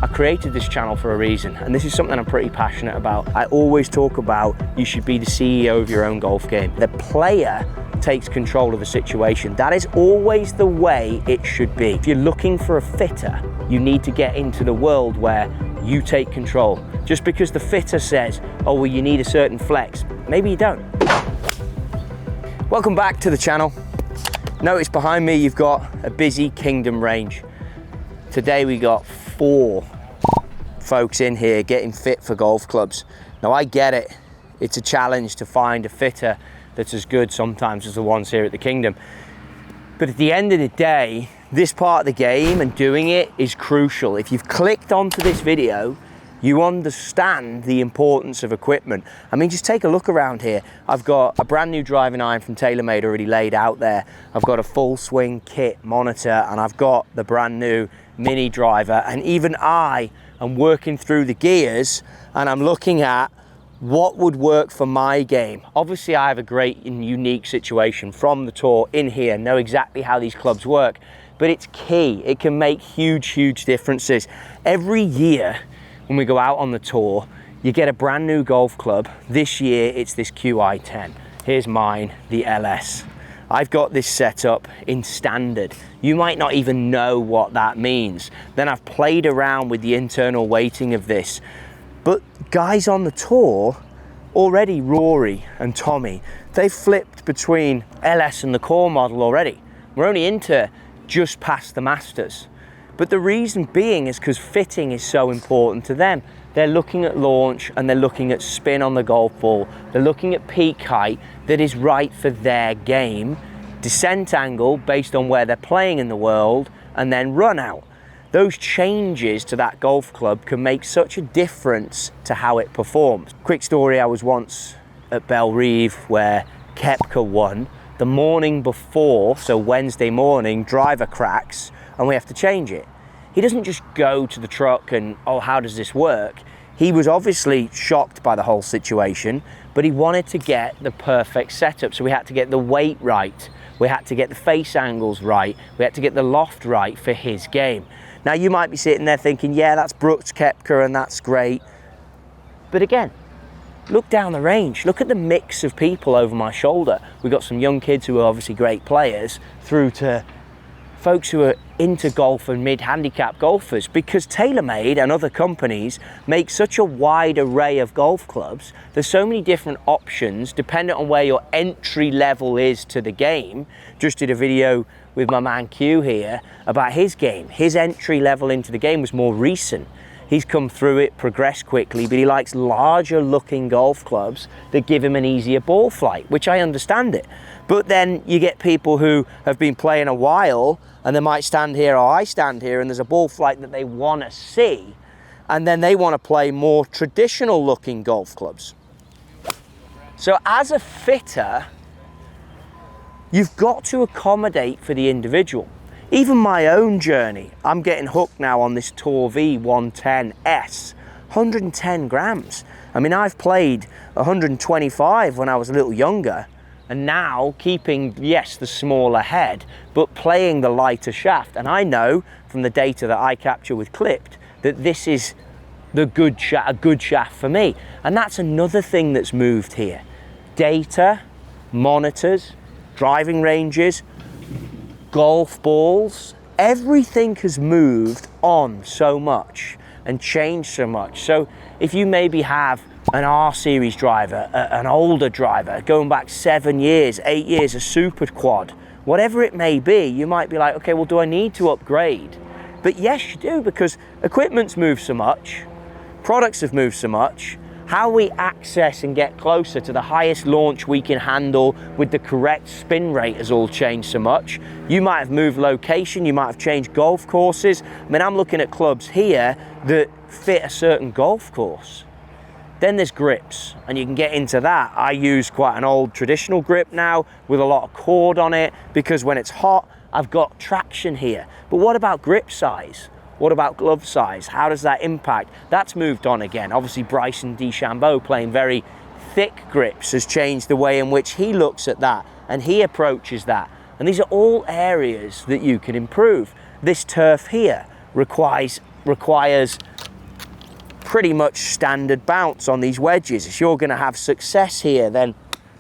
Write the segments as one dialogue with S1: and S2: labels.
S1: I created this channel for a reason, and this is something I'm pretty passionate about. I always talk about you should be the CEO of your own golf game. The player takes control of the situation. That is always the way it should be. If you're looking for a fitter, you need to get into the world where you take control. Just because the fitter says, oh, well, you need a certain flex, maybe you don't. Welcome back to the channel. Notice behind me, you've got a busy Kingdom range. Today we got 4 folks in here getting fit for golf clubs. Now I get it. It's a challenge to find a fitter that's as good sometimes as the ones here at the Kingdom. But at the end of the day, this part of the game and doing it is crucial. If you've clicked onto this video, you understand the importance of equipment. I mean, just take a look around here. I've got a brand new driving iron from TaylorMade already laid out there. I've got a full swing kit monitor, and I've got the brand new mini driver. And even I am working through the gears and I'm looking at what would work for my game. Obviously, I have a great and unique situation from the tour in here, know exactly how these clubs work, but it's key. It can make huge, huge differences. Every year when we go out on the tour, you get a brand new golf club. This year, it's this QI10. Here's mine, the LS. I've got this set up in standard. You might not even know what that means. Then I've played around with the internal weighting of this. But guys on the tour, already Rory and Tommy, they've flipped between LS and the core model already. We're only into just past the Masters. But the reason being is because fitting is so important to them. They're looking at launch and they're looking at spin on the golf ball. They're looking at peak height that is right for their game, descent angle based on where they're playing in the world, and then run out. Those changes to that golf club can make such a difference to how it performs. Quick story, I was once at Bellerive where Koepka won. The morning before, so Wednesday morning, driver cracks and we have to change it. He doesn't just go to the truck and, oh, how does this work? He was obviously shocked by the whole situation, but he wanted to get the perfect setup. So we had to get the weight right. We had to get the face angles right. We had to get the loft right for his game. Now you might be sitting there thinking, yeah, that's Brooks Koepka and that's great. But again, look down the range. Look at the mix of people over my shoulder. We've got some young kids who are obviously great players through to folks who are into golf and mid-handicap golfers, because TaylorMade and other companies make such a wide array of golf clubs. There's so many different options depending on where your entry level is to the game. Just did a video with my man Q here about his game. His entry level into the game was more recent. He's come through it, progressed quickly, but he likes larger looking golf clubs that give him an easier ball flight, which I understand it. But then you get people who have been playing a while and they might stand here, or I stand here, and there's a ball flight that they want to see, and then they want to play more traditional looking golf clubs. So as a fitter, you've got to accommodate for the individual. Even my own journey, I'm getting hooked now on this Tour V 110S, 110 grams. I mean, I've played 125 when I was a little younger, and now keeping, yes, the smaller head, but playing the lighter shaft. And I know from the data that I capture with Clipped that this is a good shaft for me. And that's another thing that's moved here. Data, monitors, driving ranges, golf balls, everything has moved on so much and changed so much. So if you maybe have an R series driver, an older driver, going back 7 years, 8 years, a super quad, whatever it may be, you might be like, okay, well, do I need to upgrade? But yes, you do, because equipment's moved so much, products have moved so much, how we access and get closer to the highest launch we can handle with the correct spin rate has all changed so much. You might have moved location, you might have changed golf courses. I mean, I'm looking at clubs here that fit a certain golf course. Then there's grips, and you can get into that. I use quite an old traditional grip now with a lot of cord on it, because when it's hot, I've got traction here. But what about grip size? What about glove size? How does that impact? That's moved on again. Obviously, Bryson DeChambeau playing very thick grips has changed the way in which he looks at that and he approaches that. And these are all areas that you can improve. This turf here requires requires pretty much standard bounce on these wedges. If you're going to have success here, then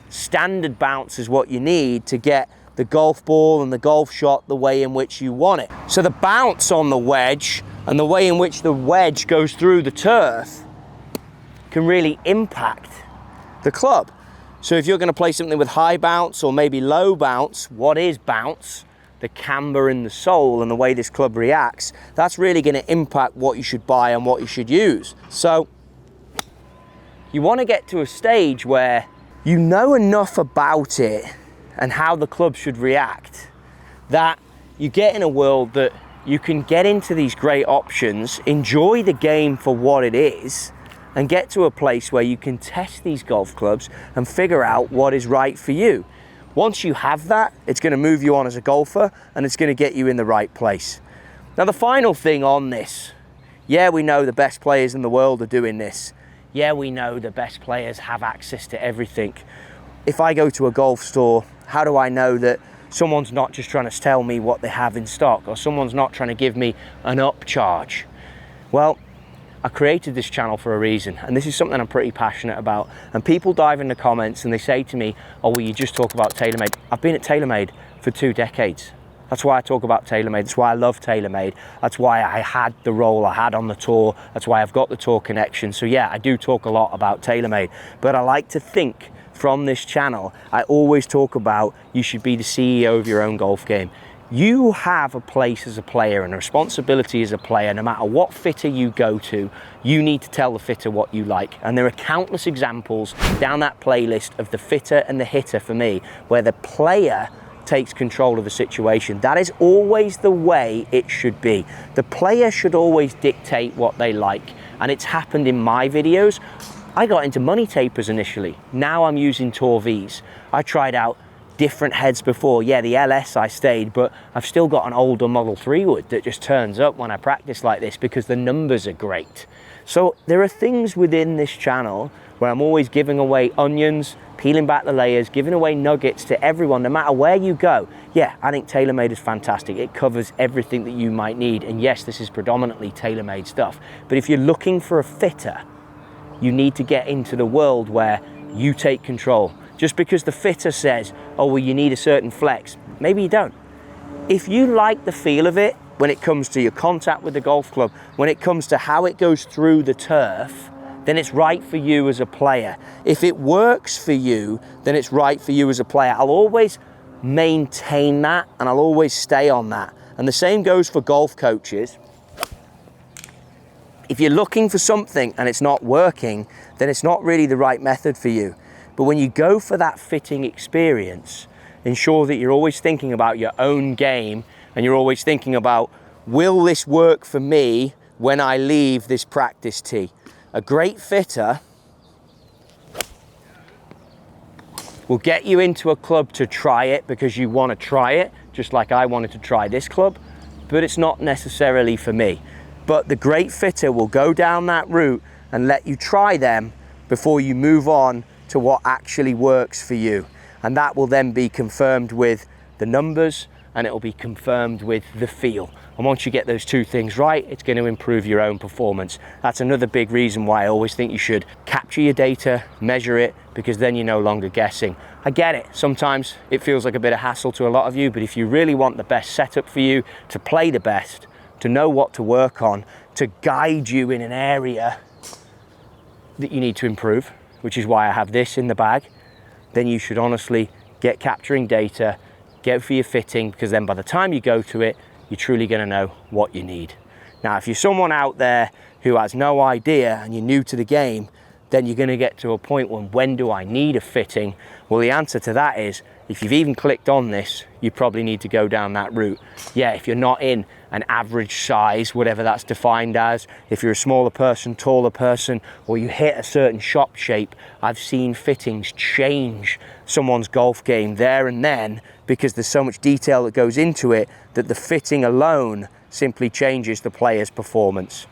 S1: standard bounce is what you need to get the golf ball and the golf shot the way in which you want it. So the bounce on the wedge and the way in which the wedge goes through the turf can really impact the club. So if you're going to play something with high bounce or maybe low bounce, what is bounce? The camber in the sole and the way this club reacts, that's really going to impact what you should buy and what you should use. So you want to get to a stage where you know enough about it and how the club should react, that you get in a world that you can get into these great options, enjoy the game for what it is, and get to a place where you can test these golf clubs and figure out what is right for you. Once you have that, it's going to move you on as a golfer and it's going to get you in the right place. Now, the final thing on this, yeah, we know the best players in the world are doing this. Yeah, we know the best players have access to everything. If I go to a golf store, how do I know that someone's not just trying to tell me what they have in stock, or someone's not trying to give me an upcharge? Well, I created this channel for a reason, and this is something I'm pretty passionate about. And people dive in the comments and they say to me, oh, well, you just talk about TaylorMade. I've been at TaylorMade for 2 decades. That's why I talk about TaylorMade. That's why I love TaylorMade. That's why I had the role I had on the tour. That's why I've got the tour connection. So yeah, I do talk a lot about TaylorMade, but I like to think from this channel, I always talk about you should be the CEO of your own golf game. You have a place as a player and a responsibility as a player. No matter what fitter you go to, you need to tell the fitter what you like. And there are countless examples down that playlist of the fitter and the hitter for me, where the player takes control of the situation. That is always the way it should be. The player should always dictate what they like. And it's happened in my videos. I got into money tapers initially. Now I'm using Tour V's. I tried out different heads before. Yeah, the LS I stayed, but I've still got an older Model 3 wood that just turns up when I practice like this because the numbers are great. So there are things within this channel where I'm always giving away onions, peeling back the layers, giving away nuggets to everyone, no matter where you go. Yeah, I think TaylorMade is fantastic. It covers everything that you might need. And yes, this is predominantly TaylorMade stuff. But if you're looking for a fitter, you need to get into the world where you take control. Just because the fitter says, oh, well, you need a certain flex, maybe you don't. If you like the feel of it, when it comes to your contact with the golf club, when it comes to how it goes through the turf, then it's right for you as a player. If it works for you, then it's right for you as a player. I'll always maintain that and I'll always stay on that. And the same goes for golf coaches. If you're looking for something and it's not working, then it's not really the right method for you. But when you go for that fitting experience, ensure that you're always thinking about your own game and you're always thinking about, will this work for me when I leave this practice tee? A great fitter will get you into a club to try it because you want to try it, just like I wanted to try this club, but it's not necessarily for me. But the great fitter will go down that route and let you try them before you move on to what actually works for you. And that will then be confirmed with the numbers and it will be confirmed with the feel. And once you get those two things right, it's going to improve your own performance. That's another big reason why I always think you should capture your data, measure it, because then you're no longer guessing. I get it. Sometimes it feels like a bit of hassle to a lot of you, but if you really want the best setup for you, to play the best, to know what to work on, to guide you in an area that you need to improve, which is why I have this in the bag, then you should honestly get capturing data, get for your fitting, because then by the time you go to it, you're truly going to know what you need. Now, if you're someone out there who has no idea and you're new to the game, then you're going to get to a point when do I need a fitting? Well, the answer to that is, if you've even clicked on this, you probably need to go down that route. Yeah, if you're not in an average size, whatever that's defined as, if you're a smaller person, taller person, or you hit a certain shot shape, I've seen fittings change someone's golf game there and then because there's so much detail that goes into it that the fitting alone simply changes the player's performance.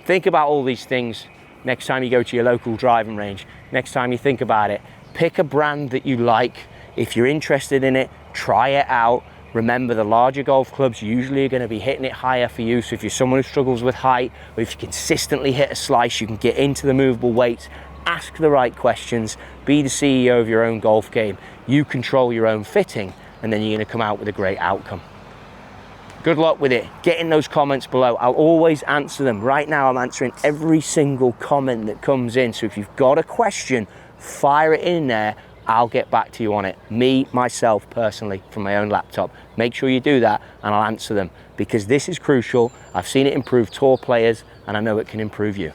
S1: Think about all these things next time you go to your local driving range. Next time you think about it, pick a brand that you like. If you're interested in it, try it out, Remember, the larger golf clubs usually are going to be hitting it higher for you. So if you're someone who struggles with height, or if you consistently hit a slice, you can get into the movable weights, ask the right questions, be the CEO of your own golf game. You control your own fitting, and then you're going to come out with a great outcome. Good luck with it. Get in those comments below. I'll always answer them. Right now, I'm answering every single comment that comes in. So if you've got a question, fire it in there. I'll get back to you on it. Me, myself, personally, from my own laptop. Make sure you do that and I'll answer them, because this is crucial. I've seen it improve tour players and I know it can improve you.